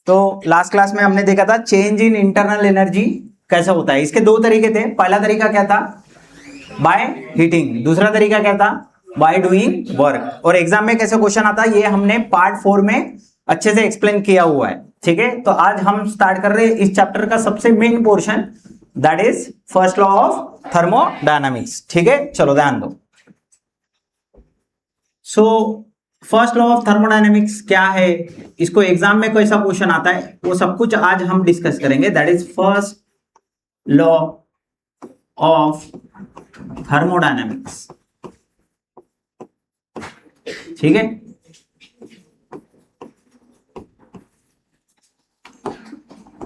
तो last class में हमने देखा था चेंज इन इंटरनल एनर्जी कैसा होता है। इसके दो तरीके थे। पहला तरीका क्या था, बाय हीटिंग। दूसरा तरीका क्या था, बाय डूइंग वर्क। और एग्जाम में कैसे क्वेश्चन आता है ये हमने पार्ट 4 में अच्छे से एक्सप्लेन किया हुआ है। ठीक है, तो आज हम स्टार्ट कर रहे हैं इस चैप्टर का सबसे main portion, that is first law of thermodynamics. ठीक है, चलो ध्यान दो। So first law of thermodynamics क्या है, इसको एग्जाम में कैसा क्वेश्चन आता है, वो सब कुछ आज हम डिस्कस करेंगे। That is first law of thermodynamics. ठीक है,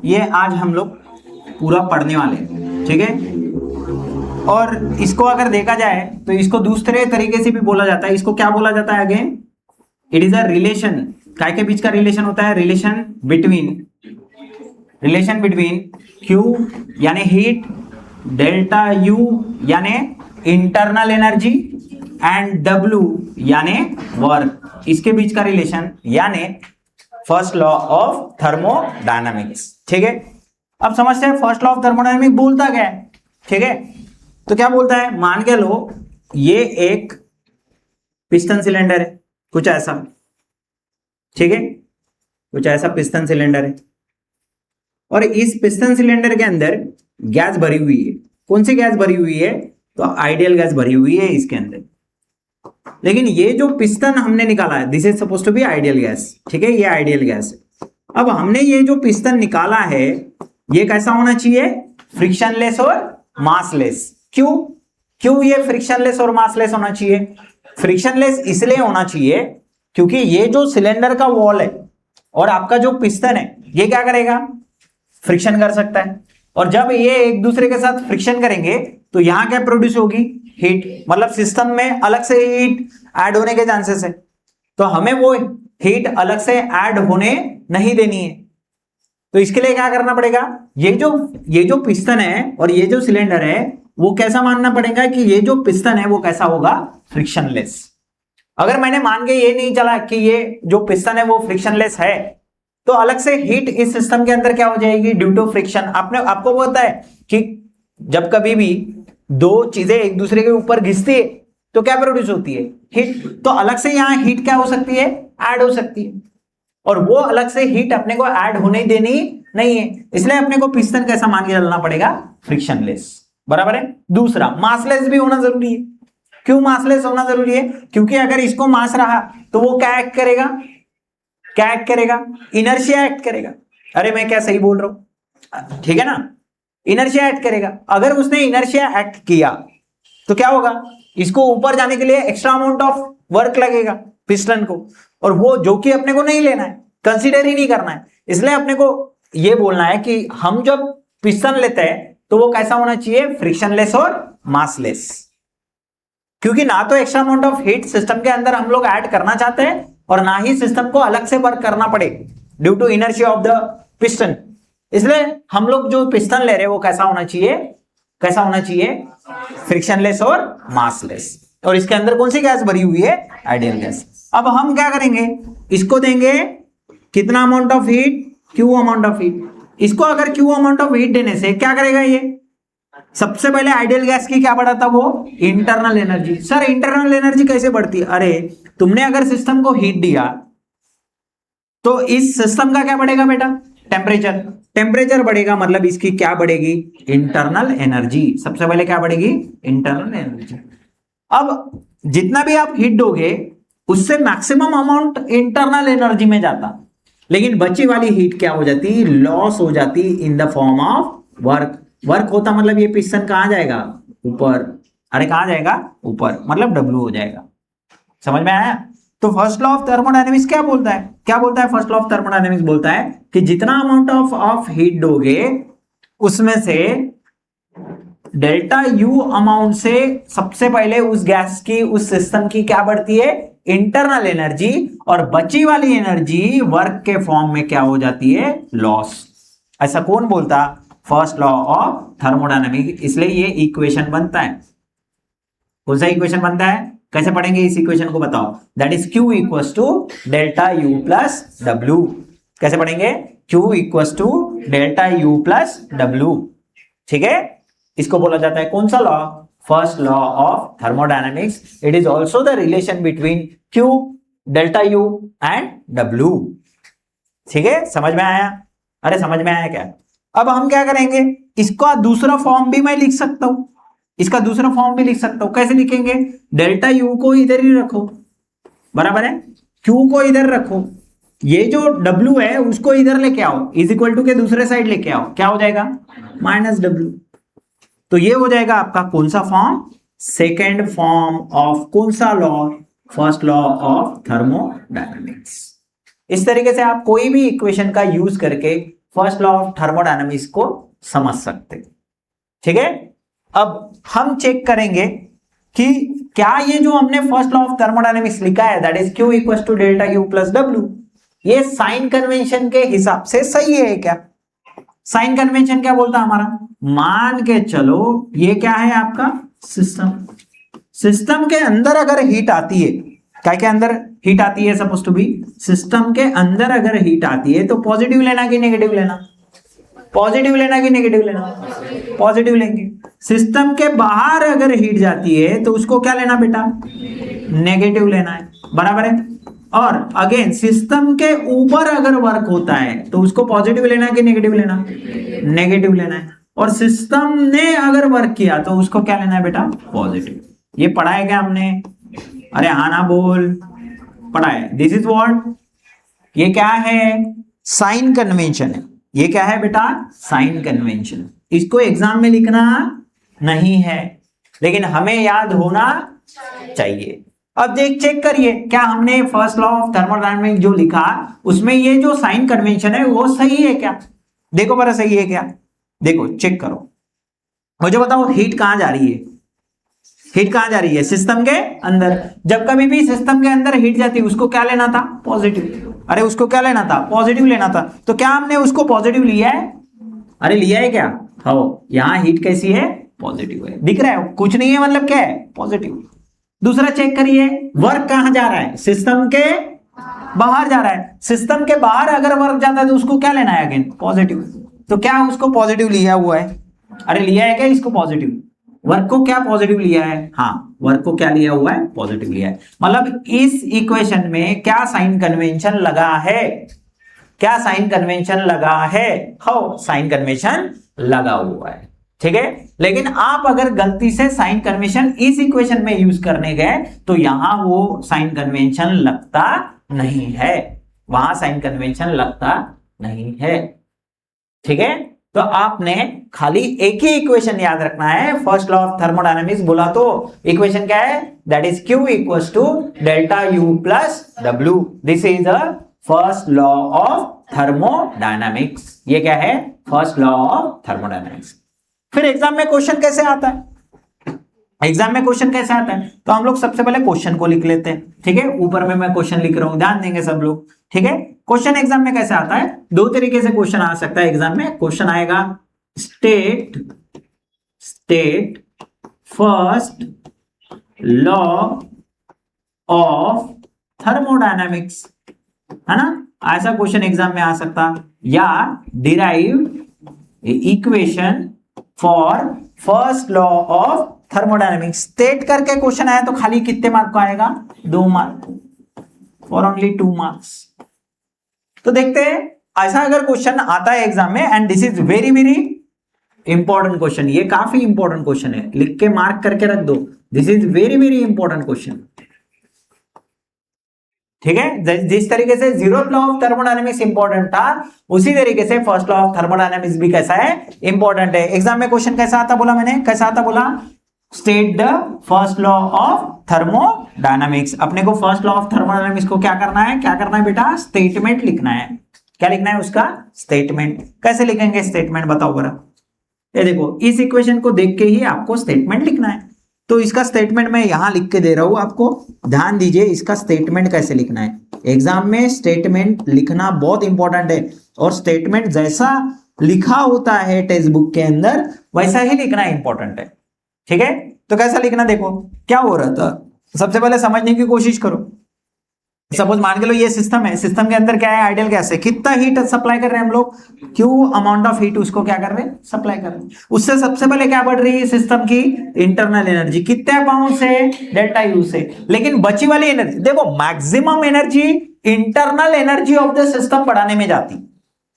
ये आज हम लोग पूरा पढ़ने वाले हैं। ठीक है, और इसको अगर देखा जाए तो इसको दूसरे तरीके से भी बोला जाता है। इसको क्या बोला जाता है again, it is a relation. काय के बीच का रिलेशन होता है, रिलेशन बिटवीन क्यू यानी हीट, डेल्टा यू यानी इंटरनल एनर्जी एंड डब्ल्यू यानी वर्क, इसके बीच का रिलेशन यानी फर्स्ट लॉ ऑफ थर्मोडायनामिक्स। ठीक है, अब समझते हैं फर्स्ट लॉ ऑफ थर्मोडायनामिक्स बोलता क्या है। ठीक है, तो क्या बोलता है, मान के लो ये एक पिस्टन सिलेंडर है, कुछ ऐसा। ठीक है, कुछ ऐसा पिस्टन सिलेंडर है, और इस पिस्टन सिलेंडर के अंदर गैस भरी हुई है। कौन सी गैस भरी हुई है, तो आइडियल गैस भरी हुई है इसके अंदर। लेकिन ये जो पिस्टन हमने निकाला है, this is suppose to be ideal gas. ठीक है, ये आइडियल गैस है। अब हमने ये जो पिस्टन निकाला है ये कैसा होना चाहिए, फ्रिक्शनलेस और मासलेस। क्यों ये फ्रिक्शनलेस और मासलेस होना चाहिए। फ्रिक्शनलेस इसलिए होना चाहिए क्योंकि ये जो सिलेंडर का वॉल है और आपका जो पिस्टन है ये क्या करेगा, फ्रिक्शन कर सकता है। और जब ये एक दूसरे के साथ फ्रिक्शन करेंगे तो यहां क्या प्रोड्यूस होगी, हीट। मतलब सिस्टम में अलग से हीट ऐड होने के चांसेस है, तो हमें वो हीट अलग से ऐड होने नहीं देनी है। तो इसके लिए क्या करना पड़ेगा, ये जो पिस्टन है और ये जो सिलेंडर है वो कैसा मानना पड़ेगा कि ये जो पिस्टन है वो कैसा होगा, फ्रिक्शनलेस। अगर मैंने मान के ये नहीं चला कि ये जो पिस्टन है वो फ्रिक्शनलेस है, तो अलग से हीट इस सिस्टम के अंदर क्या हो जाएगी, ड्यू टू फ्रिक्शन। आपको पता है कि जब कभी भी दो चीजें एक दूसरे के ऊपर घिसती है तो क्या प्रोड्यूस होती है, हीट। तो अलग से यहां हीट क्या हो सकती है, ऐड हो सकती है, और वो अलग से हीट अपने को ऐड होने देनी नहीं है। इसलिए अपने को पिस्टन कैसा मान के चलना पड़ेगा, फ्रिक्शनलेस। बराबर है। दूसरा, मासलेस भी होना जरूरी है। क्यों मासलेस होना जरूरी है, क्योंकि अगर इसको मास रहा तो वो क्या एक्ट करेगा, इनर्शिया एक्ट करेगा। अरे मैं क्या सही बोल रहा हूं, ठीक है ना, इनर्शिया एक्ट करेगा। अगर उसने इनर्शिया एक्ट किया तो क्या होगा, इसको ऊपर जाने के लिए एक्स्ट्रा अमाउंट ऑफ वर्क लगेगा पिस्टन को, और वो जो कि अपने को नहीं लेना है, कंसीडर ही नहीं करना है। इसलिए अपने को ये बोलना है कि हम जब पिस्टन लेते हैं तो वो कैसा होना चाहिए, फ्रिक्शनलेस और मासलेस। क्योंकि ना तो extra amount of heat system के अंदर हम लोग ऐड करना चाहते हैं और ना ही सिस्टम को अलग से वर्क करना पड़े due to inertia of the piston. इसलिए हम लोग जो पिस्टन ले रहे हैं वो कैसा होना चाहिए, फ्रिक्शनलेस और मासलेस। और इसके अंदर कौन सी गैस भरी हुई है, आइडियल गैस। अब हम क्या करेंगे, इसको देंगे कितना amount of heat, Q amount of heat. इसको अगर क्यू अमाउंट ऑफ हीट देने से क्या करेगा, ये सबसे पहले आइडियल गैस की क्या बढ़ाता, वो internal energy. Sir internal energy कैसे बढ़ती है, अरे तुमने अगर सिस्टम को हीट दिया तो इस सिस्टम का क्या बढ़ेगा बेटा, टेम्परेचर बढ़ेगा, मतलब इसकी क्या बढ़ेगी, इंटरनल एनर्जी। सबसे पहले क्या बढ़ेगी, इंटरनल एनर्जी। अब जितना भी आप हीट दोगे उससे मैक्सिमम अमाउंट इंटरनल एनर्जी में जाता, लेकिन बची वाली हीट क्या हो जाती, लॉस हो जाती इन द फॉर्म ऑफ वर्क होता। मतलब ये पिस्टन कहां जाएगा, ऊपर। अरे कहां जाएगा, ऊपर, मतलब डब्ल्यू हो जाएगा। समझ में आया। तो फर्स्ट लॉ ऑफ थर्मोडायनेमिक्स क्या बोलता है, फर्स्ट लॉ ऑफ थर्मोडायनेमिक्स बोलता है कि जितना अमाउंट ऑफ हीट दोगे उसमें से डेल्टा यू अमाउंट से सबसे पहले उस गैस की, उस सिस्टम की क्या बढ़ती है, इंटरनल एनर्जी, और बची वाली एनर्जी वर्क के फॉर्म में क्या हो जाती है, लॉस। ऐसा कौन बोलता, फर्स्ट लॉ ऑफ थर्मोडायनेमिक्स। इसलिए ये इक्वेशन बनता है। कौन सा इक्वेशन बनता है, कैसे पढ़ेंगे इस इक्वेशन को बताओ, that is Q equals to delta U plus W। कैसे पढ़ेंगे? Q equal to delta U plus W, ठीक है। इसको बोला जाता है कौन सा law? First law of thermodynamics. It is also the relation between Q, delta U and W, ठीक है। समझ में आया? अरे समझ में आया क्या? अब हम क्या करेंगे, इसका दूसरा फॉर्म भी मैं लिख सकता हूं, इसका दूसरा फॉर्म भी लिख सकता हूं। कैसे लिखेंगे? डेल्टा U को इधर ही रखो, बराबर है, Q को इधर रखो, ये जो W है उसको इधर लेके आओ, इज इक्वल टू के दूसरे साइड लेके आओ, क्या हो जाएगा? Minus W। तो ये हो जाएगा आपका कौन सा फॉर्म? सेकेंड फॉर्म ऑफ कौन सा law? First law of thermodynamics. इस तरीके से आप कोई भी इक्वेशन का यूज करके फर्स्ट लॉ ऑफ थर्मोडायनेमिक्स को समझ सकते, ठीक है। अब हम चेक करेंगे कि क्या ये जो हमने फर्स्ट लॉ ऑफ थर्मोडायनेमिक्स लिखा है, that is Q equal to delta U plus W, ये साइन कन्वेंशन के हिसाब से सही है क्या? साइन कन्वेंशन क्या बोलता है हमारा? मान के चलो ये क्या है आपका सिस्टम, सिस्टम के अंदर अगर हीट आती है, क्या के अंदर हीट आती है? सपोज टू बी सिस्टम के अंदर अगर हीट आती है तो पॉजिटिव लेना कि नेगेटिव लेना? पॉजिटिव लेना कि नेगेटिव लेना? पॉजिटिव लेंगे। सिस्टम के बाहर अगर हीट जाती है तो उसको क्या लेना बेटा? नेगेटिव लेना है, बराबर है। और अगेन सिस्टम के ऊपर अगर वर्क होता है तो उसको पॉजिटिव लेना है कि नेगेटिव लेना? नेगेटिव लेना है। और सिस्टम ने अगर वर्क किया तो उसको क्या लेना है बेटा? पॉजिटिव। ये पढ़ा है क्या हमने? अरे हाँ ना बोल, पढ़ा है। दिस इज व्हाट, ये क्या है? साइन कन्वेंशन है। ये क्या है बेटा? Sign convention. इसको एग्जाम में लिखना नहीं है, लेकिन हमें याद होना चाहिए। अब देख चेक करिए, क्या हमने फर्स्ट लॉ ऑफ थर्मोडायनेमिक्स जो लिखा उसमें ये जो साइन कन्वेंशन है वो सही है क्या? देखो बड़ा सही है क्या? देखो चेक करो, मुझे बताओ हीट कहां जा रही है? हीट कहां जा रही है? सिस्टम के अंदर। जब कभी भी सिस्टम के अंदर हीट जाती है उसको क्या लेना था? पॉजिटिव। अरे उसको क्या लेना था? पॉजिटिव लेना था। तो क्या हमने उसको पॉजिटिव लिया है? अरे लिया है क्या? हाँ, यहां हीट कैसी है? पॉजिटिव है। दिख रहा है? कुछ नहीं है, मतलब क्या है? पॉजिटिव। दूसरा चेक करिए, वर्क कहां जा रहा है? सिस्टम के बाहर जा रहा है। सिस्टम के बाहर अगर वर्क जाता है तो उसको क्या लेना है? Again positive. तो क्या उसको पॉजिटिव लिया हुआ है? अरे लिया है क्या इसको पॉजिटिव? वर्क को क्या पॉजिटिव लिया है? हाँ, वर्क को क्या लिया हुआ है? पॉजिटिव लिया है। मतलब इस इक्वेशन में क्या साइन कन्वेंशन लगा है? क्या साइन कन्वेंशन लगा है? हाउ साइन कन्वेंशन लगा हुआ है, ठीक है। लेकिन आप अगर गलती से साइन कन्वेंशन इस इक्वेशन में यूज करने गए तो यहां वो साइन कन्वेंशन लगता नहीं है, वहां साइन कन्वेंशन लगता नहीं है, ठीक है। तो आपने खाली एक ही इक्वेशन याद रखना है। फर्स्ट लॉ ऑफ थर्मोडायनेमिक्स बोला तो इक्वेशन क्या है? That is Q equals to delta U plus W। This is the first law of thermodynamics. ये क्या है? First law of thermodynamics. फिर एग्जाम में क्वेश्चन कैसे आता है? एग्जाम में क्वेश्चन कैसे आता है? तो हम लोग सबसे पहले क्वेश्चन को लिख लेते हैं, ठीक है। ऊपर में मैं क्वेश्चन लिख रहा हूं, ध्यान देंगे सब लोग, ठीक है। क्वेश्चन एग्जाम में कैसे आता है? दो तरीके से क्वेश्चन आ सकता है एग्जाम में। क्वेश्चन आएगा state first law of thermodynamics, है ना, ऐसा क्वेश्चन एग्जाम में आ सकता। या derive equation for first law of thermodynamics. State करके क्वेश्चन आया तो खाली कितने मार्क का आएगा? 2 मार्क, फॉर ओनली 2 मार्क्स। तो देखते हैं, ऐसा अगर क्वेश्चन आता है एग्जाम में, and this is very very important question, ये काफी इंपॉर्टेंट क्वेश्चन है, लिख के मार्क करके रख दो। This is very very important question, ठीक है। जिस तरीके से zeroth law of thermodynamics important था, उसी तरीके से फर्स्ट लॉ ऑफ थर्मोडायनेमिक्स भी कैसा है? इंपॉर्टेंट है। एग्जाम में क्वेश्चन कैसा आता बोला मैंने? कैसा आता बोला? State the first law of thermodynamics. अपने को फर्स्ट लॉ ऑफ थर्मोडायनेमिक्स को क्या करना है? क्या करना है बेटा? स्टेटमेंट लिखना है। क्या लिखना है उसका? स्टेटमेंट। कैसे लिखेंगे स्टेटमेंट? बताओ जरा। ये देखो, इस इक्वेशन को देख के ही आपको स्टेटमेंट लिखना है। तो इसका स्टेटमेंट मैं यहां लिख के दे रहा हूं आपको, ध्यान दीजिए इसका स्टेटमेंट कैसे लिखना है। एग्जाम में स्टेटमेंट लिखना बहुत इंपॉर्टेंट है, और स्टेटमेंट जैसा लिखा होता है टेक्स्ट बुक के अंदर वैसा ही लिखना इंपॉर्टेंट है, ठीक है। तो कैसा लिखना? देखो क्या हो रहा था, सबसे पहले समझने की कोशिश करो। सपोज मान के लो ये सिस्टम है, सिस्टम के अंदर क्या है, आइडियल गैस है, कितना हीट सप्लाई कर रहे हैं हम लोग, क्यू अमाउंट ऑफ हीट उसको क्या कर रहे हैं, सप्लाई कर रहे हैं। उससे सबसे पहले क्या बढ़ रही है सिस्टम की, इंटरनल एनर्जी, कितने अमाउंट से, डेल्टा यू से। लेकिन बची वाली एनर्जी देखो, maximum energy internal energy of the system बढ़ाने में जाती,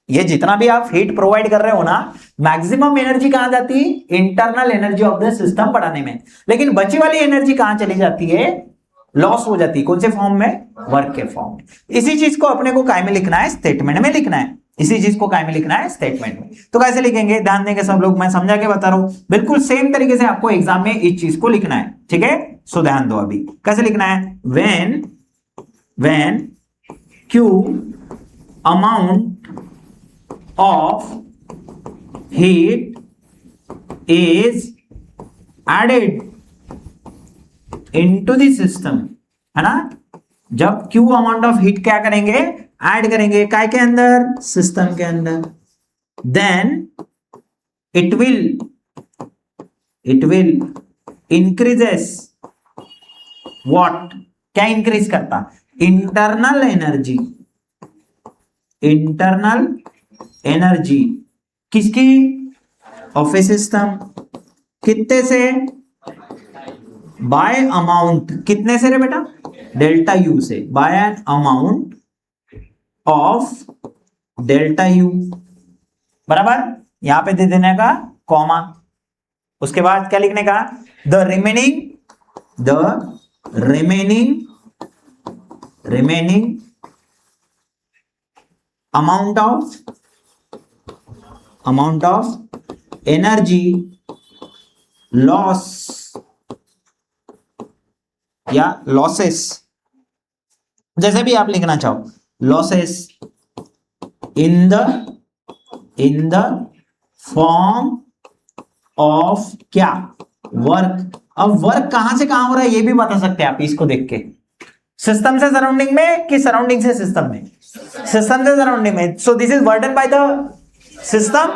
ये जितना भी आप हीट प्रोवाइड कर रहे हो ना, मैक्सिमम एनर्जी कहां जाती, internal energy of the system बढ़ाने में। लेकिन बची वाली एनर्जी कहां चली जाती है, लॉस हो जाती है, कौन से फॉर्म में, वर्क के फॉर्म में। इसी चीज को अपने को काय में लिखना है, स्टेटमेंट में लिखना है, इसी चीज को काय में लिखना है, स्टेटमेंट में। तो कैसे लिखेंगे, ध्यान देंगे सब लोग, मैं समझा के बता रहा हूं, बिल्कुल सेम तरीके से आपको एग्जाम में इस चीज को लिखना है, ठीक है। सो ध्यान दो, अभी कैसे लिखना है, when Q amount of heat is added into the system, है ना, जब Q अमाउंट ऑफ हीट क्या करेंगे, ऐड करेंगे, काय के अंदर, सिस्टम के अंदर, then it will increases what, क्या इंक्रीज करता, इंटरनल एनर्जी किसकी, ऑफ ए सिस्टम, कितने से, बाय अमाउंट, कितने से रे बेटा, डेल्टा यू से, by an amount of delta U, बराबर। यहां पे दे देने का कॉमा, उसके बाद क्या लिखने का, the remaining amount of energy loss या लॉसेस, जैसे भी आप लिखना चाहो, losses in the form of क्या, वर्क। अब वर्क कहां से कहां हो रहा है ये भी बता सकते हैं आप इसको देख के, सिस्टम से सराउंडिंग में कि सराउंडिंग से सिस्टम में, सिस्टम से सराउंडिंग में। So this is burden bye the system,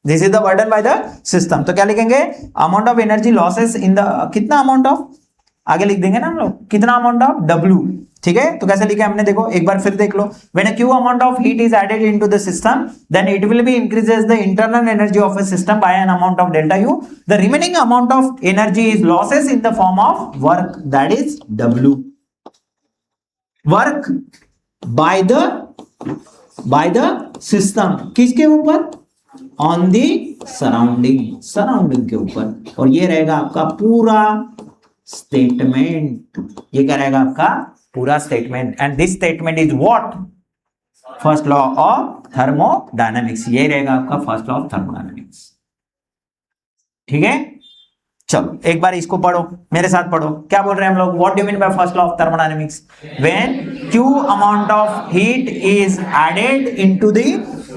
this is the burden bye the system. तो क्या लिखेंगे, amount of energy losses in the, कितना अमाउंट ऑफ, आगे लिख देंगे ना हम लोग, कितना अमाउंट ऑफ, W, ठीक है। तो कैसे लिखा हमने, देखो एक बार फिर देख लो, when a Q amount of heat is added into the system then it will be increases the internal energy of a system by an amount of delta U, the remaining amount of energy is losses in the form of work, that is W। Work by the system, किसके ऊपर, on the surrounding के ऊपर। और ये रहेगा आपका पूरा statement, ये क्या रहेगा आपका पूरा statement. And this statement is what, first law of thermodynamics, ये रहेगा आपका फर्स्ट लॉ ऑफ थर्मोडायनेमिक्स, ठीक है। चलो एक बार इसको पढ़ो, मेरे साथ पढ़ो, क्या बोल रहे हैं हम लोग, what do mean by first law of thermodynamics, when Q amount of heat is added into the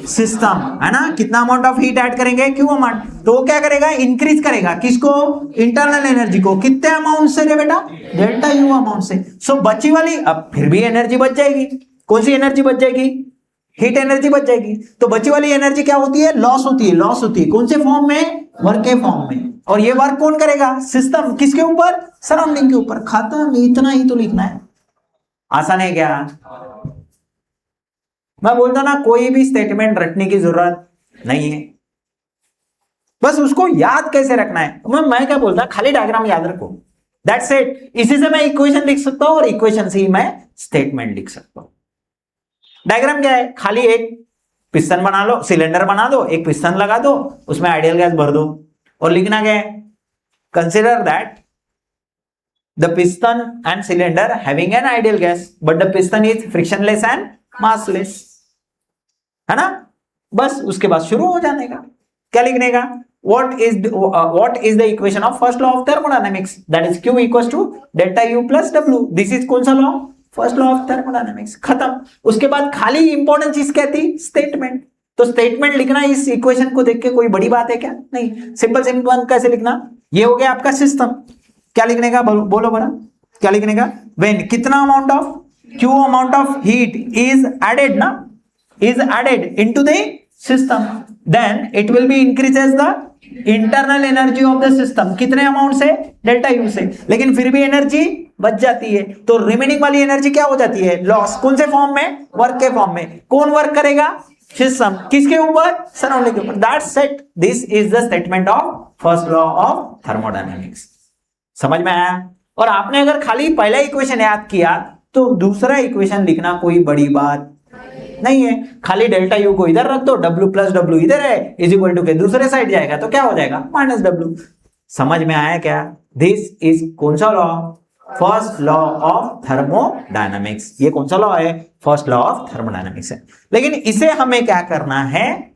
system, है ना, कितना अमाउंट ऑफ हीट ऐड करेंगे, Q अमाउंट, तो वो क्या करेगा, इंक्रीज करेगा, किसको, इंटरनल एनर्जी को, कितने अमाउंट से रे बेटा, डेल्टा यू अमाउंट से। सो बची वाली, अब फिर भी एनर्जी बच जाएगी, कौन सी एनर्जी बच जाएगी, हीट एनर्जी बच जाएगी। तो बची वाली एनर्जी क्या होती है, लॉस होती है, कौन से फॉर्म में, वर्क के फॉर्म में। और ये वर्क कौन करेगा, सिस्टम, किसके ऊपर, सराउंडिंग के ऊपर। खत्म, इतना ही तो लिखना है, आसान है क्या। मैं बोलता ना, कोई भी स्टेटमेंट रटने की जरूरत नहीं है, बस उसको याद कैसे रखना है। मैं क्या बोलता, खाली डायग्राम याद रखो, दैट्स इट। इसी से मैं इक्वेशन लिख सकता हूं और इक्वेशन से ही मैं स्टेटमेंट लिख सकता हूं। डायग्राम क्या है, खाली एक पिस्टन बना लो, सिलेंडर बना दो, एक पिस्टन लगा दो, उसमें आइडियल गैस भर दो, और लिखना क्या है, consider that the piston and cylinder having an ideal gas but the piston is frictionless and massless, है ना। बस उसके बाद शुरू हो जाने का, क्या लिखने का, what is the equation of first law of thermodynamics, that is Q equals to delta U plus W, this is कौन सा law, first law of thermodynamics, खत्म। उसके बाद खाली इंपॉर्टेंट चीज क्या थी, स्टेटमेंट। तो स्टेटमेंट लिखना इस इक्वेशन को देख के कोई बड़ी बात है क्या, नहीं, सिंपल कैसे लिखना, ये हो गया आपका सिस्टम। क्या लिखने का, बोलो बड़ा, क्या लिखने का, व्हेन कितना amount of Q amount of heat is added ना, is added into the system, then it will be increases the internal energy of the system. कितने अमाउंट से? डेल्टा यू से। लेकिन फिर भी एनर्जी बच जाती है, तो रिमेनिंग वाली एनर्जी क्या हो जाती है? लॉस। कौन से फॉर्म में? वर्क के फॉर्म में। कौन वर्क करेगा? सिस्टम। किसके ऊपर? सराउंडिंग के ऊपर। That's it, this is the statement of first law of thermodynamics. समझ में आया? और आपने अगर खाली पहला इक्वेशन याद किया तो दूसरा इक्वेशन लिखना कोई बड़ी बात नहीं है। खाली डेल्टा यू को इधर रख दो, W प्लस डब्ल्यू इधर है, इज इक्वल टू के दूसरे साइड जाएगा तो क्या हो जाएगा? Minus W. समझ में आया क्या? दिस इज कौन सा law? First law of thermodynamics. ये कौन सा लॉ है? फर्स्ट लॉ ऑफ थर्मोडायनामिक्स है। लेकिन इसे हमें क्या करना है?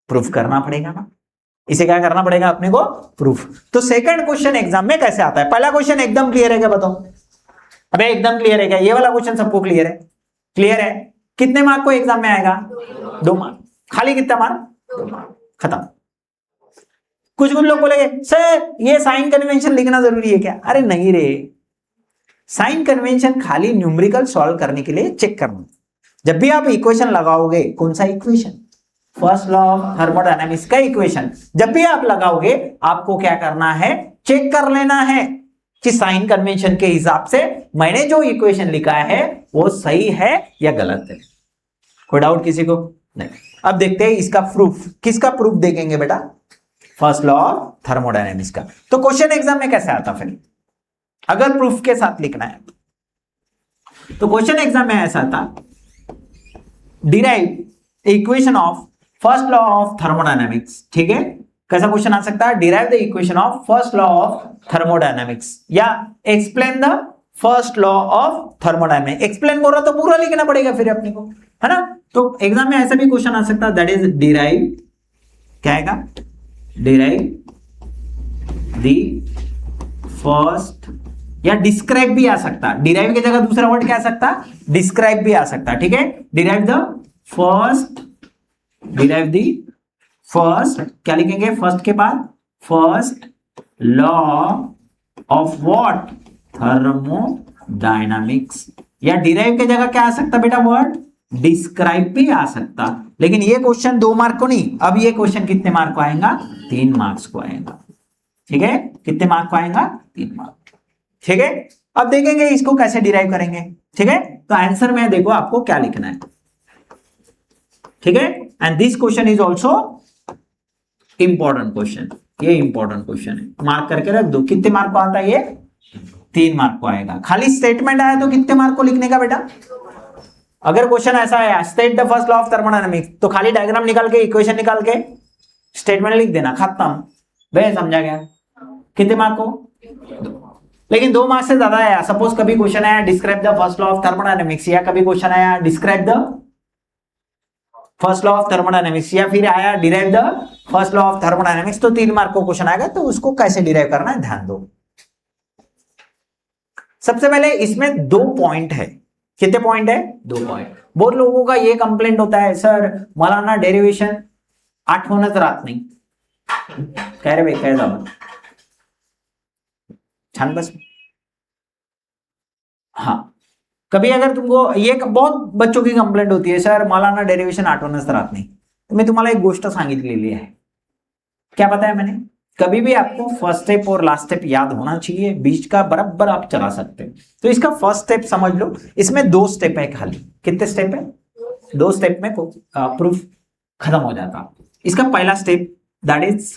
प्रूफ करना पड़ेगा ना। इसे क्या करना पड़ेगा अपने को? प्रूफ। तो सेकंड क्वेश्चन एग्जाम में कैसे आता है? पहला क्वेश्चन एकदम क्लियर है क्या? बताओ। अबे एकदम क्लियर है क्या? ये वाला क्वेश्चन सबको क्लियर है? क्लियर है। कितने मार्क को एग्जाम में आएगा? 2 मार्क। खाली कितना मार्क? 2 मार्क। खत्म। कुछ लोग बोलेंगे सर ये साइन कन्वेंशन लिखना जरूरी है क्या? अरे नहीं रे, साइन कन्वेंशन खाली न्यूमेरिकल सॉल्व करने के लिए चेक करना। जब भी आप इक्वेशन लगाओगे, कौन सा equation? First law of thermodynamics का इक्वेशन जब भी आप लगाओगे, आपको क्या करना है? चेक कर लेना है कि साइन कन्वेंशन के हिसाब से मैंने जो इक्वेशन लिखा है वो सही है या गलत है। कोई डाउट किसी को? नहीं। अब देखते हैं इसका प्रूफ। किसका प्रूफ देखेंगे बेटा? फर्स्ट लॉ ऑफ थर्मोडायनेमिक्स का। तो क्वेश्चन एग्जाम में कैसे आता फिर अगर प्रूफ के साथ लिखना है? तो क्वेश्चन एग्जाम में ऐसा था, derive equation of first law of thermodynamics. ठीक है, कैसा क्वेश्चन आ सकता है? Derive the equation of first law of thermodynamics या explain the first law of thermodynamics. Explain बोल रहा तो पूरा लिखना पड़ेगा फिर अपने को, है ना। तो एग्जाम में ऐसा भी क्वेश्चन आ सकता है, दैट इज डिराइव, क्या आएगा? डिराइव द फर्स्ट, या डिस्क्राइब भी आ सकता। डिराइव की जगह दूसरा वर्ड क्या आ सकता? डिस्क्राइब भी आ सकता। ठीक है, derive the first, derive the first, क्या लिखेंगे फर्स्ट के बाद? First law of what? Thermodynamics. या डिराइव की जगह क्या आ सकता बेटा? वर्ड डिस्क्राइब भी आ सकता। लेकिन ये क्वेश्चन 2 मार्क को नहीं, अब ये क्वेश्चन कितने मार्क को आएगा? 3 मार्क्स को आएगा। ठीक है, कितने मार्क को आएगा? 3 मार्क। ठीक है, अब देखेंगे इसको कैसे डिराइव करेंगे। ठीक है, तो आंसर में देखो आपको क्या लिखना है। ठीक है, and this question is also important question. ये इंपॉर्टेंट क्वेश्चन है, मार्क करके रख दो। कितने मार्क को आता है? ये 3 मार्क को आएगा। खाली स्टेटमेंट आया तो कितने मार्क को लिखने का बेटा? अगर क्वेश्चन ऐसा है state the first law of thermodynamics, तो खाली डायग्राम निकाल के, इक्वेशन निकाल के स्टेटमेंट लिख देना, खत्म। भाई समझा गया? कितने मार्क को? लेकिन 2 मार्क्स से ज्यादा आया। सपोज कभी क्वेश्चन आया describe the first law of thermodynamics, या कभी क्वेश्चन आया describe the first law of thermodynamics, या फिर आया derive the first law of thermodynamics, तो 3 मार्क को क्वेश्चन आएगा। तो उसको कैसे डिराइव करना है ध्यान दो। सबसे पहले इसमें 2 पॉइंट है। कितने पॉइंट है? 2 पॉइंट। बहुत लोगों का ये कंप्लेंट होता है, सर मला ना डेरिवेशन आठवणच राहत नाही। काय रे भाई, काय झालं? छान बस। हाँ, कभी अगर तुमको, ये बहुत बच्चों की कंप्लेंट होती है, सर मला ना डेरिवेशन आठवणच राहत नाही। तो मैं तुम्हाला एक गोष्ट सांगितलेली है। क्या बताया मैंने? कभी भी आपको फर्स्ट स्टेप और लास्ट स्टेप याद होना चाहिए, बीच का बराबर आप चला सकते हैं। तो इसका फर्स्ट स्टेप समझ लो, इसमें 2 स्टेप है खाली। कितने स्टेप है? 2 स्टेप में प्रूफ खत्म हो जाता। इसका पहला step that is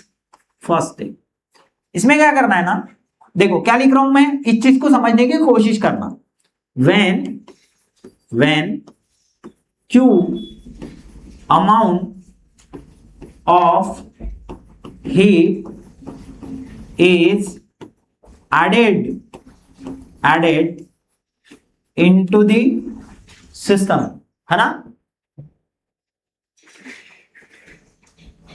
first step. इसमें क्या करना है ना, देखो क्या लिख रहा हूं मैं, इस चीज को समझने की कोशिश करना। when Q amount of heat is added into the system, है ना।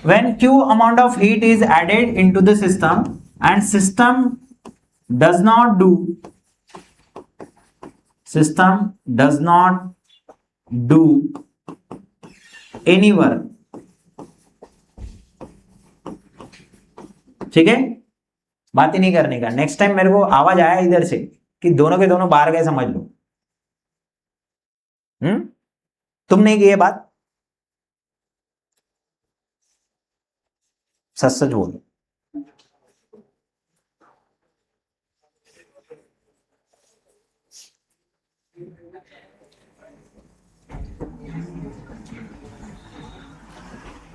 when Q amount of heat is added into the system and system does not do any work, ठीक है, बात ही नहीं करने का। नेक्स्ट टाइम मेरे को आवाज आया इधर से कि दोनों के दोनों बाहर गए, समझ लो। तुम नहीं की ये बात, सच सच बोलो।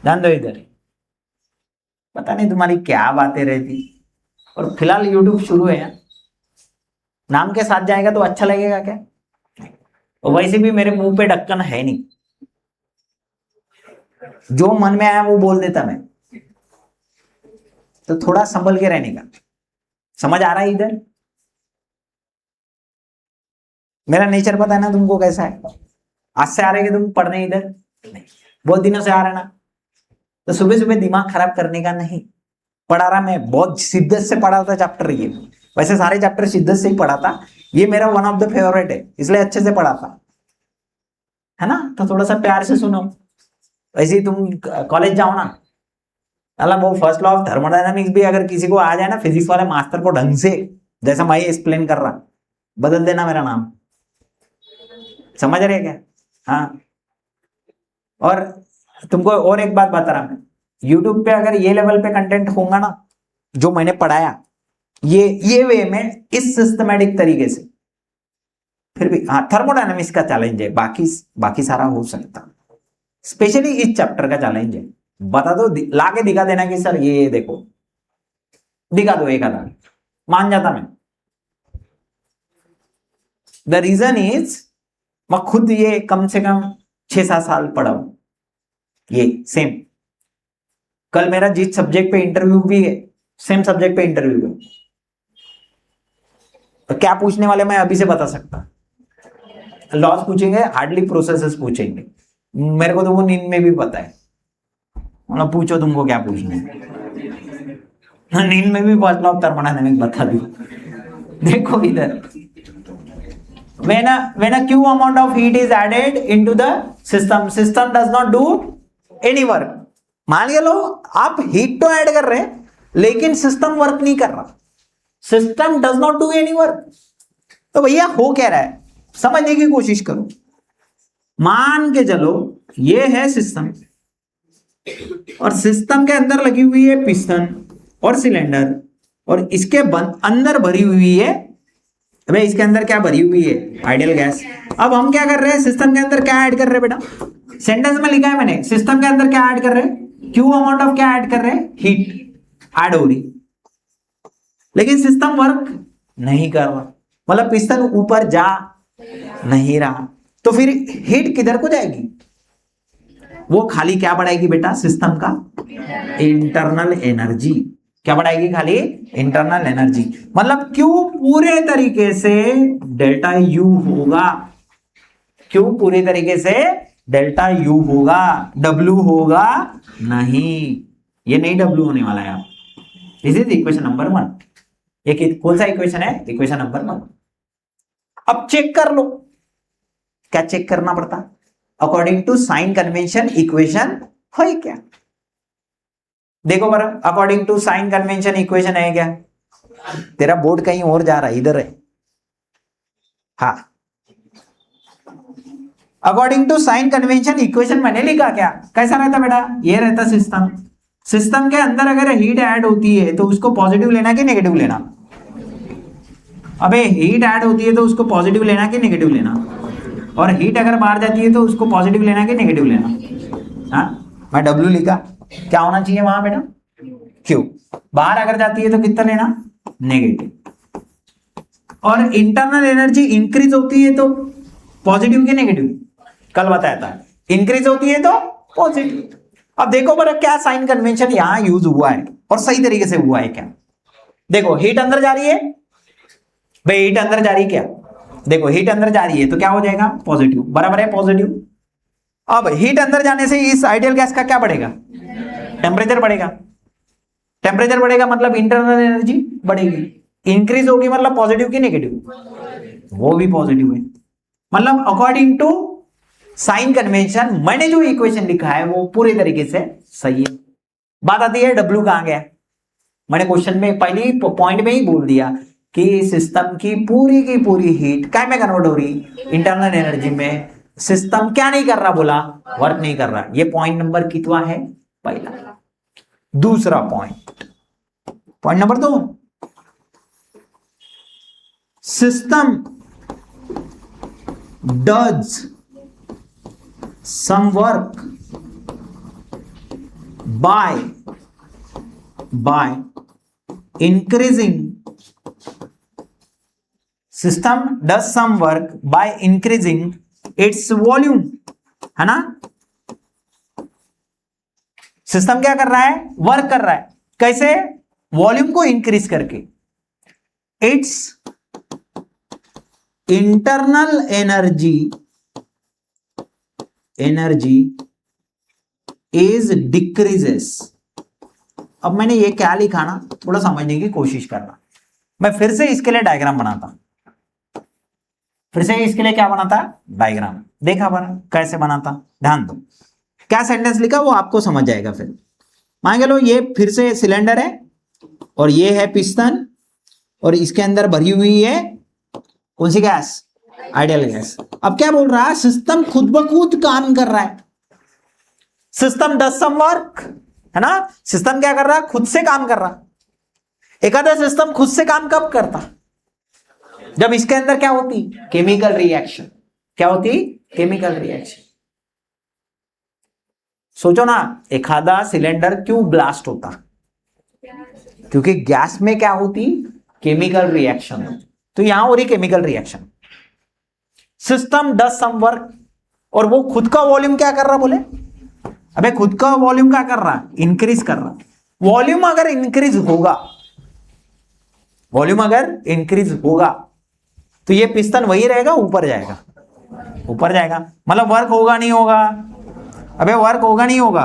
ध्यान दो इधर, पता नहीं तुम्हारी क्या बातें रहती। और फिलहाल यूट्यूब शुरू है, नाम के साथ जाएगा तो अच्छा लगेगा क्या? और वैसे भी मेरे मुंह पे ढक्कन है नहीं, जो मन में आया वो बोल देता मैं, तो थोड़ा संभल के रहने का। समझ आ रहा है इधर? मेरा नेचर पता है ना तुमको कैसा है। आज से आ रहे तुम पढ़ने इधर? नहीं, बहुत दिनों से आ रहे ना, तो सुबह सुबह दिमाग खराब करने का नहीं। पढ़ा रहा मैं, बहुत शिद्दत से पढ़ा था चैप्टर ये। वैसे सारे चैप्टर शिद्दत से ही पढ़ा था, ये मेरा वन ऑफ द फेवरेट है, इसलिए अच्छे से पढ़ा था, है ना? तो थोड़ा सा प्यार से सुनो। वैसे ही तुम कॉलेज जाओ ना, मतलब वो फर्स्ट लॉ ऑफ थर्मोडायनामिक्स भी अगर किसी को आ जाए ना, फिजिक्स वाले मास्टर को ढंग से, जैसा मैं एक्सप्लेन कर रहा, बदल देना मेरा नाम। समझ रहे क्या? हाँ। और तुमको और एक बात बता रहा मैं, यूट्यूब पे अगर ये लेवल पे कंटेंट होगा ना जो मैंने पढ़ाया, ये वे में इस सिस्टमैटिक तरीके से, फिर भी हाँ थर्मोडायनामिक्स का चैलेंज है, बाकी सारा हो सकता, स्पेशली इस चैप्टर का चैलेंज है। बता दो, लाके दिखा देना कि सर ये देखो, दिखा दो एक आधा, मान जाता मैं। द रीजन इज, मैं खुद ये कम से कम 6-7 साल पढ़ा हूं ये सेम। कल मेरा जिस सब्जेक्ट पे इंटरव्यू भी है, सेम सब्जेक्ट पे इंटरव्यू है, तो क्या पूछने वाले मैं अभी से बता सकता। लॉस पूछेंगे, हार्डली प्रोसेसेस पूछेंगे, मेरे को तो वो नींद में भी पता है। मतलब पूछो तुमको क्या पूछना है, नींद में भी फर्स्ट लॉ ऑफ थर्मोडायनामिक्स बता दूं। देखो इधर, when a q amount of heat is added into the system does not do any work। मान लो आप हीट तो ऐड कर रहे हैं लेकिन सिस्टम वर्क नहीं कर रहा, system does not do any work. तो भैया हो क्या रहा है, समझने की कोशिश करो। मान के चलो ये है सिस्टम, और सिस्टम के अंदर लगी हुई है पिस्टन और सिलेंडर, और इसके अंदर भरी हुई है, अबे इसके अंदर क्या भरी हुई है, आइडियल गैस। अब हम क्या कर रहे हैं, सिस्टम के अंदर क्या ऐड कर रहे हैं बेटा, सेंटेंस में लिखा है मैंने, सिस्टम के अंदर क्या ऐड कर रहे हैं, क्यू अमाउंट ऑफ क्या ऐड कर रहे हैं, हीट ऐड हो रही, लेकिन सिस्टम वर्क नहीं कर रहा, मतलब पिस्टन ऊपर जा नहीं रहा, तो फिर हीट किधर को जाएगी, वो खाली क्या बढ़ाएगी बेटा, सिस्टम का इंटरनल एनर्जी। क्या बढ़ाएगी, खाली इंटरनल एनर्जी। मतलब क्यू पूरे तरीके से डेल्टा यू होगा, क्यू पूरे तरीके से डेल्टा यू होगा, डब्ल्यू होगा नहीं, ये नहीं डब्ल्यू होने वाला है। आप दिस इज इक्वेशन नंबर 1। ये कौन सा इक्वेशन है, इक्वेशन नंबर 1। अब चेक कर लो, क्या चेक करना पड़ता, according to sign convention equation है क्या। देखो बरा, according to sign convention equation है क्या, तेरा बोर्ड कहीं और जा रहा है, इधर है। हाँ, according to sign convention equation मैंने लिखा क्या, कैसा रहता बेटा, ये रहता सिस्टम। सिस्टम के अंदर अगर हीट ऐड होती है तो उसको पॉजिटिव लेना कि नेगेटिव लेना, अबे हीट ऐड होती है तो उसको पॉजिटिव लेना कि नेगेटिव लेना, और हीट अगर बाहर जाती है तो उसको पॉजिटिव लेना कि नेगेटिव लेना। हाँ, मैं डब्ल्यू लिखा, क्या होना चाहिए वहां बेटा, क्यू। बाहर अगर जाती है तो कितना लेना, नेगेटिव। और इंटरनल एनर्जी इंक्रीज होती है तो पॉजिटिव कि नेगेटिव, कल बताया था, इंक्रीज होती है तो पॉजिटिव। अब देखो बड़ा क्या साइन कन्वेंशन यहां यूज हुआ है और सही तरीके से हुआ है क्या। देखो हीट अंदर जा रही है भाई, हीट अंदर जा रही है क्या, देखो हीट अंदर जा रही है तो क्या हो जाएगा, पॉजिटिव, बराबर है पॉजिटिव। अब हीट अंदर जाने से इस आइडियल गैस का क्या बढ़ेगा, टेम्परेचर बढ़ेगा, टेम्परेचर बढ़ेगा मतलब इंटरनल एनर्जी बढ़ेगी, इंक्रीज होगी मतलब पॉजिटिव की नेगेटिव, वो भी पॉजिटिव है। मतलब अकॉर्डिंग टू साइन कन्वेंशन मैंने जो इक्वेशन लिखा है वो पूरे तरीके से सही है। बात आती है डब्ल्यू कहां गया, मैंने क्वेश्चन में पहले पॉइंट में ही बोल दिया कि सिस्टम की पूरी हीट क्या में कन्वर्ट हो रही, इंटरनल एनर्जी में। सिस्टम क्या नहीं कर रहा, बोला वर्क नहीं कर रहा, ये पॉइंट नंबर कितना है, पहला। दूसरा point number 2, system does some work by increasing, system does some work by increasing its volume, है ना। सिस्टम क्या कर रहा है, वर्क कर रहा है, कैसे, वॉल्यूम को इंक्रीज करके। It's internal energy is decreases. अब मैंने ये क्या लिखा ना, थोड़ा समझने की कोशिश करना। मैं फिर से इसके लिए डायग्राम बनाता, क्या बनाता, डायग्राम। देखा बना कैसे बनाता, ध्यान दो। क्या सेंटेंस लिखा वो आपको समझ जाएगा। फिर मान के लो ये फिर से सिलेंडर है और ये है पिस्टन और इसके अंदर भरी हुई है कौन सी गैस, आइडियल गैस। अब क्या बोल रहा है, सिस्टम खुद ब खुद काम कर रहा है। सिस्टम डज सम वर्क, है ना। सिस्टम क्या कर रहा है, खुद से काम कर रहा। एक आधा सिस्टम खुद से काम कब करता, जब इसके अंदर क्या होती, केमिकल रिएक्शन। क्या होती, केमिकल रिएक्शन। सोचो ना, एक आधा सिलेंडर क्यों ब्लास्ट होता, क्योंकि गैस में क्या होती, केमिकल रिएक्शन। तो यहां हो रही chemical reaction. System does some work, और वो खुद का वॉल्यूम क्या कर रहा, बोले अबे खुद का वॉल्यूम क्या कर रहा, इंक्रीज कर रहा। वॉल्यूम अगर इंक्रीज होगा, तो ये पिस्टन वही रहेगा, ऊपर जाएगा, मतलब वर्क होगा नहीं होगा, अबे वर्क होगा नहीं होगा।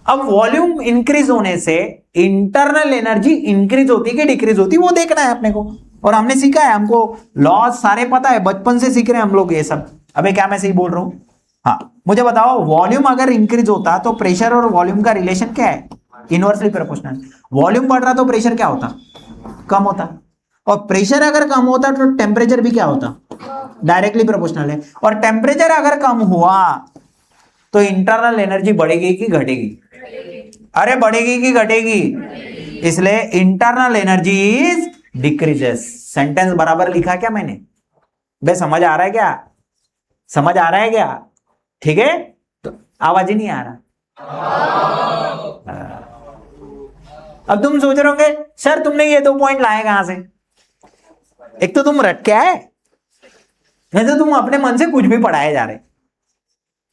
अब वॉल्यूम इंक्रीज होने से इंटरनल एनर्जी इंक्रीज होती कि डिक्रीज होती, वो देखना है अपने को। और हमने सीखा है, हमको लॉज सारे पता है, बचपन से सीख रहे हैं हम लोग ये सब। अबे क्या मैं सही बोल रहा हूं, हाँ मुझे बताओ, वॉल्यूम अगर इंक्रीज होता तो प्रेशर और वॉल्यूम का रिलेशन क्या है, इनवर्सली प्रोपोर्शनल। वॉल्यूम बढ़ रहा तो प्रेशर क्या होता, कम होता। और प्रेशर अगर कम होता तो टेम्परेचर भी क्या होता, डायरेक्टली प्रोपोर्शनल है। और टेम्परेचर अगर कम हुआ तो इंटरनल एनर्जी बढ़ेगी कि घटेगी, अरे बढ़ेगी कि घटेगी, इसलिए internal energy is decreases. Sentence बराबर लिखा क्या मैंने, बे समझ आ रहा है क्या, समझ आ रहा है क्या, ठीक है। तो आवाज ही नहीं आ रहा। अब तुम सोच रहे होंगे सर तुमने ये 2 पॉइंट लाए कहां से, एक तो तुम रट क्या है, नहीं तो तुम अपने मन से कुछ भी पढ़ाए जा रहे।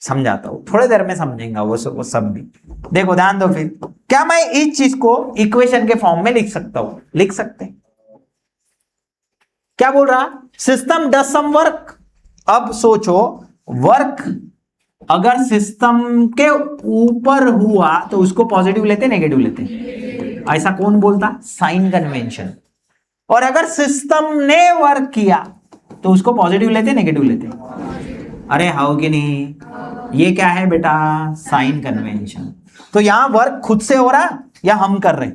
समझाता हूं, थोड़ी देर में समझेंगे वो सब भी। देखो ध्यान दो, फिर क्या मैं इस चीज को इक्वेशन के फॉर्म में लिख सकता हूं, लिख सकते हैं। क्या बोल रहा, सिस्टम डज सम वर्क। अब सोचो, वर्क अगर सिस्टम के ऊपर हुआ तो उसको पॉजिटिव लेते नेगेटिव लेते, ऐसा कौन बोलता, साइन कन्वेंशन। और अगर सिस्टम ने वर्क किया तो उसको पॉजिटिव लेते नेगेटिव लेते, अरे हाउ कि नहीं, ये क्या है बेटा, साइन कन्वेंशन। तो यहां वर्क खुद से हो रहा या हम कर रहे,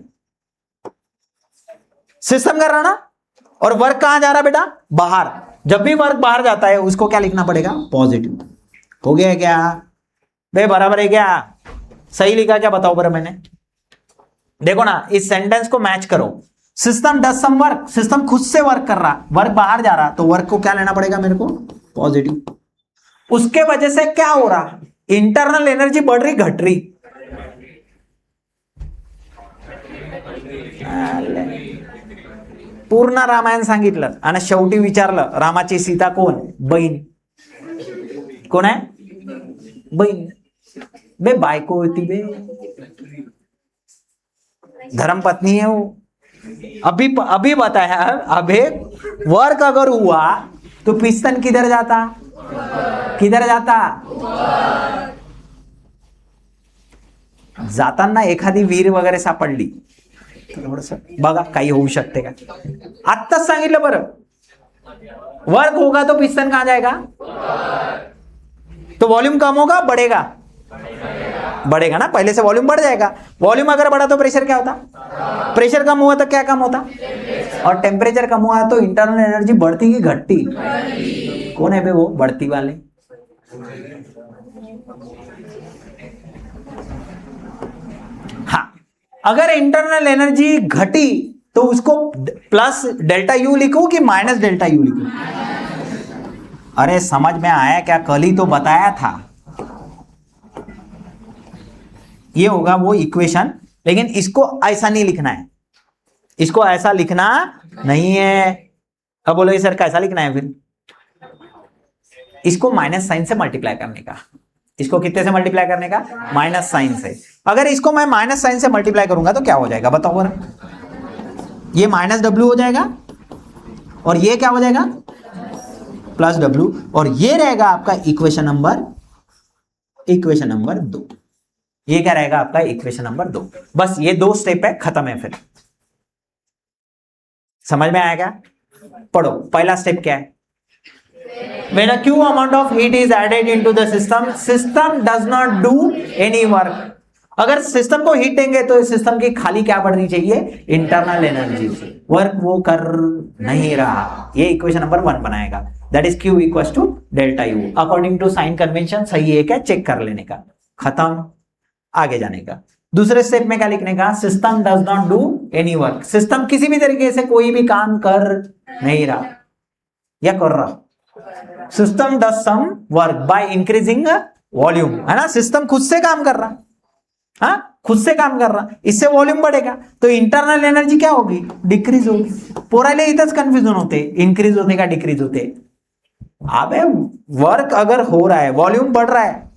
सिस्टम कर रहा ना। और वर्क कहां जा रहा बेटा, बाहर। जब भी वर्क बाहर जाता है उसको क्या लिखना पड़ेगा, पॉजिटिव। हो गया क्या बे, बराबर है क्या, सही लिखा क्या, बताओ पर मैंने। देखो ना, इस सेंटेंस को मैच करो। System does some work, system खुद से वर्क कर रहा, वर्क बाहर जा रहा, तो वर्क को क्या लेना पड़ेगा मेरे को, पॉजिटिव। उसके वजह से क्या हो रहा, इंटरनल एनर्जी बढ़ रही घट रही, पूर्ण रामायण सांगितलं आणि शेवटी विचारलं रामाची सीता कोण, बहीण। कोण आहे, बहीण। बे बायको होती बे, धर्मपत्नी है वो। अभी बताया, अभी वर्क अगर हुआ तो पिस्टन किधर जाता, किधर जाता, जाताना एखादी विहीर वगैरे सापडली थोडस बघा काही होऊ शकते का। आत्ताच सांगितलं बरं, वर्क होगा तो पिस्टन कहां जाएगा, तो वॉल्यूम कम होगा बढ़ेगा, बढ़ेगा ना, पहले से वॉल्यूम बढ़ जाएगा। वॉल्यूम अगर बढ़ा तो प्रेशर क्या होता, प्रेशर कम हुआ तो क्या कम होता, और टेम्परेचर कम हुआ तो इंटरनल एनर्जी बढ़ती कि घटती, कौन है बे वो बढ़ती वाले, हाँ, अगर इंटरनल एनर्जी घटी तो उसको प्लस डेल्टा यू लिखूं कि माइनस डेल्टा यू लिखूं? अरे समझ में आया क्या? कल ही तो बताया था। ये होगा वो इक्वेशन, लेकिन इसको ऐसा नहीं लिखना है, इसको ऐसा लिखना नहीं है। अब बोलोगे सर कैसा लिखना है फिर? इसको माइनस साइन से मल्टीप्लाई करने का। इसको कितने से मल्टीप्लाई करने का? माइनस साइन से। अगर इसको मैं माइनस साइन से मल्टीप्लाई करूंगा तो क्या हो जाएगा बताओ बरा? ये माइनस डब्ल्यू हो जाएगा और ये क्या हो जाएगा? प्लस डब्ल्यू, और ये रहेगा आपका इक्वेशन नंबर 2। ये क्या रहेगा आपका? Equation number 2। बस ये 2 स्टेप है, खत्म है। फिर समझ में आएगा? पढ़ो। पहला स्टेप क्या है? When a Q amount of heat is added into the system, system does not do any work. अगर सिस्टम को हीट देंगे तो सिस्टम की खाली क्या बढ़नी चाहिए? Internal energy. वर्क वो कर नहीं रहा। ये इक्वेशन नंबर 1 बनाएगा। That is Q equals to delta U. According to sign convention सही है क्या? चेक कर लेने का, खत्म, आगे जाने का। दूसरे स्टेप में क्या लिखने का? System does not do any work. System किसी भी तरीके से कोई भी काम कर नहीं रहा या कर रहा। System does some work by increasing volume, है ना? सिस्टम खुद से काम कर रहा, हाँ, खुद से काम कर रहा, इससे वॉल्यूम बढ़ेगा तो इंटरनल एनर्जी क्या होगी? डिक्रीज होगी। पोराले इथंच कन्फ्युजन होते, इंक्रीज होते का डिक्रीज होते। अबे वर्क अगर हो रहा है, वॉल्यूम बढ़ रहा है।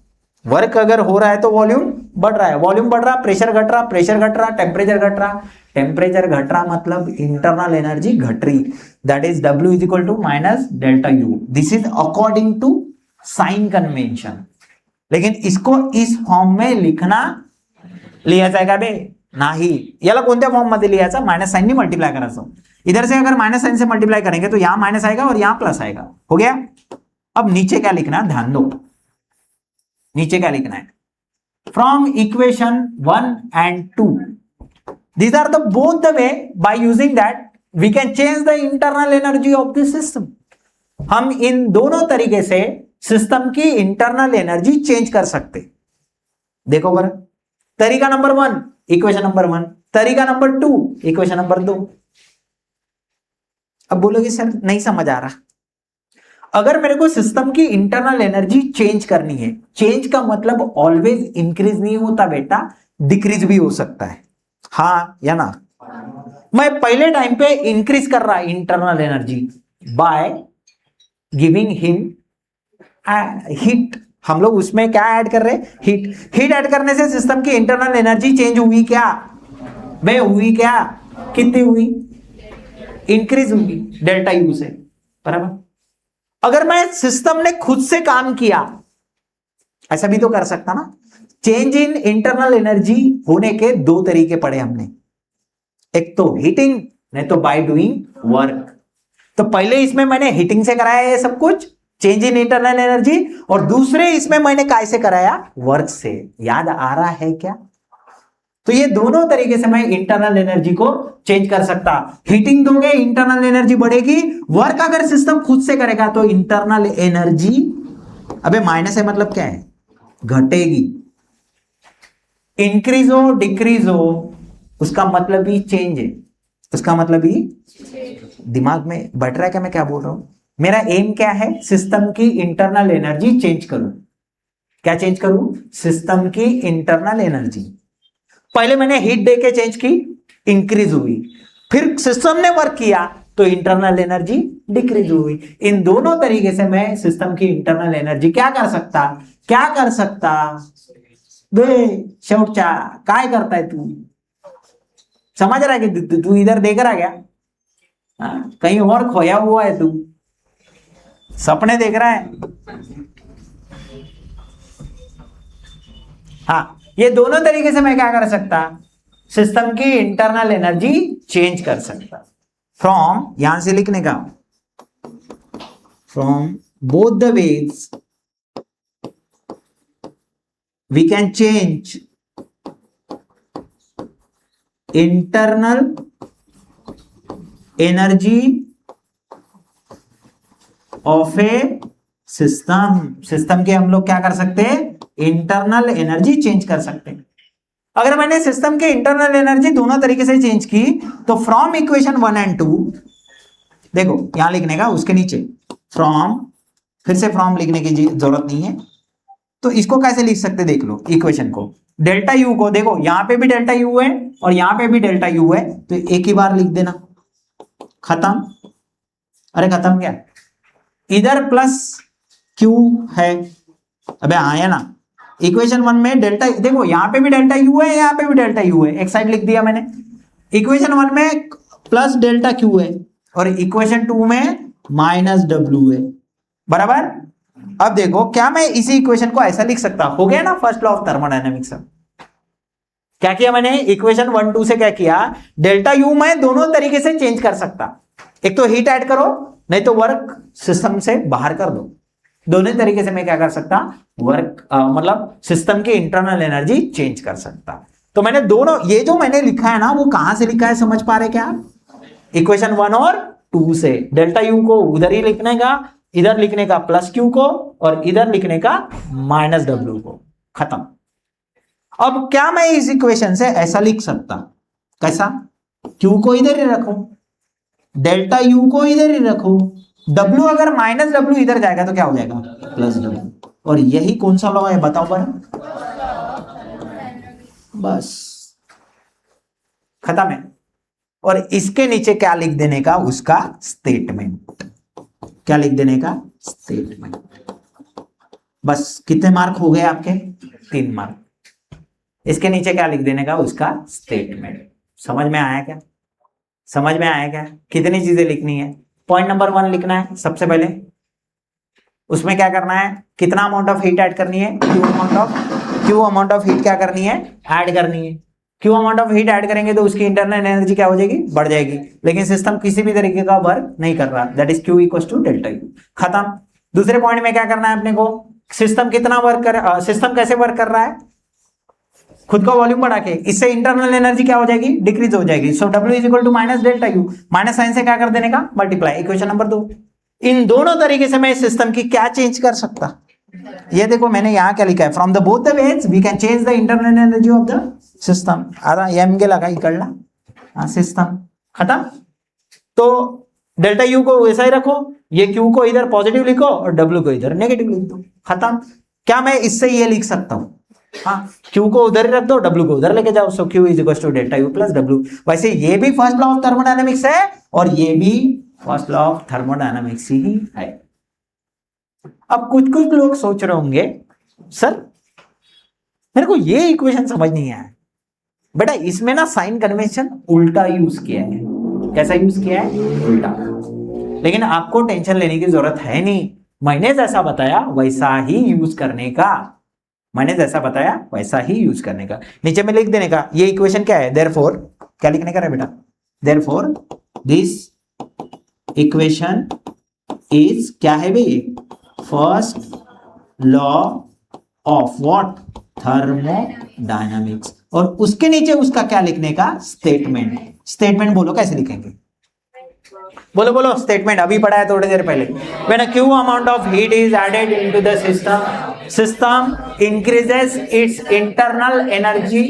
वर्क अगर हो रहा है तो वॉल्यूम बढ़ रहा है, वॉल्यूम बढ़ रहा, प्रेशर घट रहा, प्रेशर घट रहा, टेम्परेचर घट रहा, टेम्परेचर घट रहा, मतलब इंटरनल एनर्जी घट रही। That is W is equal to minus delta U. This is according to sign convention. लेकिन इसको इस फॉर्म में लिखना लिहायचा आहे का बे? नाही। याला कोणत्या फॉर्म मध्ये लिहायचा? माइनस साइन ने मल्टीप्लाई करायचं। इधर से अगर माइनस साइन से मल्टीप्लाई करेंगे तो यहां माइनस आएगा और यहां प्लस आएगा। हो गया? अब नीचे क्या लिखना, ध्यान दो। नीचे क्या लिखना है? From equation 1 and 2, these are the both the way by using that we can change the internal energy of the system. हम इन दोनों तरीके से सिस्टम की इंटरनल एनर्जी चेंज कर सकते। देखो बर, तरीका नंबर 1 इक्वेशन नंबर 1, तरीका नंबर 2 इक्वेशन नंबर 2। अब बोलोगे सर नहीं समझ आ रहा। अगर मेरे को सिस्टम की इंटरनल एनर्जी चेंज करनी है, चेंज का मतलब ऑलवेज इंक्रीज नहीं होता बेटा, डिक्रीज भी हो सकता है, हाँ या ना? मैं पहले टाइम पे इंक्रीज कर रहा internal energy by giving him heat. हम लोग उसमें क्या ऐड कर रहे? हीट। हीट ऐड करने से सिस्टम की इंटरनल एनर्जी चेंज हुई क्या बे? हुई क्या? कितनी हुई? इंक्रीज हुई डेल्टा यू से, बराबर। अगर मैं सिस्टम ने खुद से काम किया, ऐसा भी तो कर सकता ना। चेंज इन इंटरनल एनर्जी होने के 2 तरीके पढ़े हमने, एक तो हीटिंग, नहीं तो बाय डूइंग वर्क। तो पहले इसमें मैंने हीटिंग से कराया ये सब कुछ, चेंज इन इंटरनल एनर्जी, और दूसरे इसमें मैंने काय से कराया? वर्क से। याद आ रहा है क्या? तो ये दोनों तरीके से मैं इंटरनल एनर्जी को चेंज कर सकता। हीटिंग दोगे इंटरनल एनर्जी बढ़ेगी, वर्क अगर सिस्टम खुद से करेगा तो इंटरनल एनर्जी, अबे माइनस है मतलब क्या है? घटेगी। इंक्रीज हो डिक्रीज हो उसका मतलब ही चेंज है, उसका मतलब ही। दिमाग में बैठ रहा है क्या मैं क्या बोल रहा हूं? मेरा एम क्या है? सिस्टम की इंटरनल एनर्जी चेंज करूं। क्या चेंज करूं? सिस्टम की इंटरनल एनर्जी। पहले मैंने हीट दे के चेंज की, इंक्रीज हुई, फिर सिस्टम ने वर्क किया तो इंटरनल एनर्जी डिक्रीज हुई। इन दोनों तरीके से मैं सिस्टम की इंटरनल एनर्जी क्या कर सकता? क्या कर सकता बे? शेवटचा काय करताय तू? समझ रहा है कि तू इधर देख रहा क्या? कहीं और खोया हुआ है तू, सपने देख रहा है। हाँ, ये दोनों तरीके से मैं क्या कर सकता? सिस्टम की इंटरनल एनर्जी चेंज कर सकता। फ्रॉम, यहां से लिखने का, from both the ways we can change internal energy of a system. System के हम लोग क्या कर सकते हैं? इंटरनल एनर्जी चेंज कर सकते हैं। अगर मैंने सिस्टम के इंटरनल एनर्जी दोनों तरीके से चेंज की तो फ्रॉम इक्वेशन 1 एंड 2, देखो यहां लिखने का, उसके नीचे फ्रॉम, फिर से फ्रॉम लिखने की जरूरत नहीं है। तो इसको कैसे लिख सकते देख लो इक्वेशन को, डेल्टा यू को, देखो यहां पे भी डेल्टा यू है और यहां पे भी डेल्टा यू है, तो एक ही बार लिख देना, खत्म। अरे खत्म क्या, इधर प्लस क्यू है, अबे आया ना, इक्वेशन 1 में डेल्टा, देखो यहां पे भी डेल्टा यू है, यहां पे भी डेल्टा यू है, एक साइड लिख दिया मैंने। इक्वेशन 1 में प्लस डेल्टा क्यू है और इक्वेशन 2 में माइनस डब्ल्यू है, बराबर। अब देखो क्या मैं इसी इक्वेशन को ऐसा लिख सकता, हो गया ना फर्स्ट लॉ ऑफ थर्मोडायनेमिक्स। क्या किया मैंने, इक्वेशन 1 2 से क्या किया, डेल्टा यू मैं दोनों तरीके से चेंज कर सकता, एक तो हीट ऐड करो, नहीं तो वर्क सिस्टम से बाहर कर दो। दोनों तरीके से मैं क्या कर सकता, वर्क मतलब सिस्टम की इंटरनल एनर्जी चेंज कर सकता। तो मैंने दोनों, ये जो मैंने लिखा है ना, वो कहां से लिखा है समझ पा रहे क्या, इक्वेशन 1 और 2 से। डेल्टा यू को उधर ही लिखने का, इधर लिखने का प्लस क्यू को, और इधर लिखने का माइनस डब्ल्यू को, खत्म। अब क्या मैं इस इक्वेशन से ऐसा लिख सकता, कैसा, क्यू को इधर ही रखो, डेल्टा यू को इधर ही रखो, डब्ल्यू अगर माइनस डब्ल्यू इधर जाएगा तो क्या हो जाएगा, प्लस डब्ल्यू। और यही कौन सा लॉ है बताओ पर, बस खत्म है। और इसके नीचे क्या लिख देने का, उसका स्टेटमेंट, क्या लिख देने का, स्टेटमेंट। बस कितने मार्क हो गए आपके, 3 मार्क। इसके नीचे क्या लिख देने का, उसका स्टेटमेंट। समझ में आया क्या, समझ में आया क्या, कितनी चीजें लिखनी है। पॉइंट नंबर 1 लिखना है सबसे पहले, उसमें क्या करना है, कितना अमाउंट ऑफ हीट ऐड करनी है, क्यू अमाउंट ऑफ हीट क्या करनी है, ऐड करनी है। Q amount of heat add करेंगे तो उसकी इंटरनल एनर्जी क्या हो जाएगी, बढ़ जाएगी। लेकिन सिस्टम किसी भी तरीके का वर्क नहीं कर रहा, that is Q equals to delta U, खत्म। दूसरे पॉइंट में क्या करना है अपने को, सिस्टम कितना वर्क कर, सिस्टम कैसे वर्क कर रहा है, खुद का वॉल्यूम बढ़ा के, इससे इंटरनल एनर्जी क्या हो जाएगी, डिक्रीज हो जाएगी। So W is equal to minus delta U, minus sign से क्या कर देने का, मल्टीप्लाई, इक्वेशन नंबर 2। इन दोनों तरीके से मैं इस सिस्टम की क्या चेंज कर सकता, ये देखो मैंने यहां क्या लिखा है, from the both the ways we can change the internal energy of the system. आता एम के लगा इकड़ना सिस्टम, खत्म। तो डेल्टा यू को वैसा ही रखो, ये क्यू को इधर पॉजिटिव लिखो और डब्ल्यू को इधर नेगेटिव लिख दो, खत्म। क्या मैं इससे ये लिख सकता हूं, हाँ, क्यू को उधर ही रख दो, डब्ल्यू को उधर लेके जाओ, so Q is equal to delta U plus W. वैसे ये भी फर्स्ट लॉ ऑफ थर्मोडायनेमिक्स है और ये भी फर्स्ट लॉ ऑफ थर्मोडायनेमिक्स ही है। अब कुछ कुछ लोग सोच रहे होंगे, सर मेरे को ये इक्वेशन समझ नहीं आया बेटा, इसमें ना साइन कन्वेंशन उल्टा यूज किया है। कैसा यूज किया है, उल्टा। लेकिन आपको टेंशन लेने की जरूरत है नहीं, मैंने जैसा बताया वैसा ही यूज करने का, मैंने जैसा बताया वैसा ही यूज करने का। नीचे में लिख देने का, ये इक्वेशन क्या है, देयरफॉर क्या लिखने का है बेटा, देयरफॉर दिस इक्वेशन इज क्या है भाई, first law of what, thermodynamics. और उसके नीचे उसका क्या लिखने का, स्टेटमेंट। स्टेटमेंट बोलो कैसे लिखेंगे, बोलो बोलो स्टेटमेंट, अभी पढ़ा है थोड़ी देर पहले। When a Q amount of heat is added into the system increases its internal energy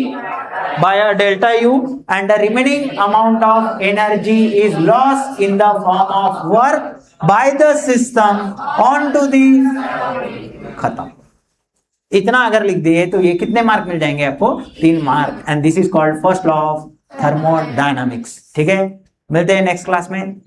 by a delta U and the remaining amount of energy is lost in the form of work by the system onto the, खत्म। इतना अगर लिख दिए तो ये कितने mark मिल जाएंगे आपको, 3 mark. And this is called first law of thermodynamics. ठीक है, मिलते हैं नेक्स्ट क्लास में।